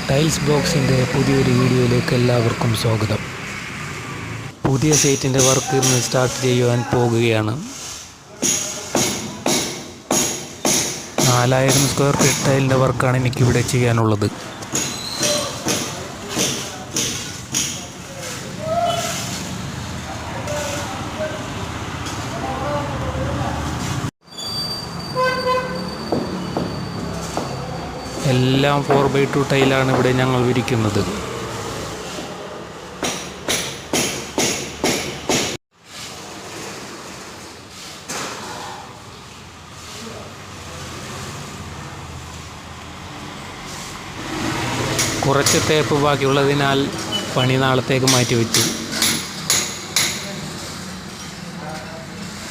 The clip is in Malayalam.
ടൈൽസ് ബ്ലോഗ്സിൻ്റെ പുതിയൊരു വീഡിയോയിലേക്ക് എല്ലാവർക്കും സ്വാഗതം. പുതിയ സൈറ്റിൻ്റെ വർക്ക് ഇന്ന് സ്റ്റാർട്ട് ചെയ്യുവാൻ പോകുകയാണ്. 4000 സ്ക്വയർ ഫീറ്റ് ടൈലിൻ്റെ വർക്കാണ് എനിക്കിവിടെ ചെയ്യാനുള്ളത്. എല്ലാം 4x2 ടൈലാണ് ഇവിടെ ഞങ്ങൾ വിരിക്കുന്നത്. കുറച്ച് തേപ്പ് ബാക്കിയുള്ളതിനാൽ പണി നാളത്തേക്ക് മാറ്റിവെച്ചു.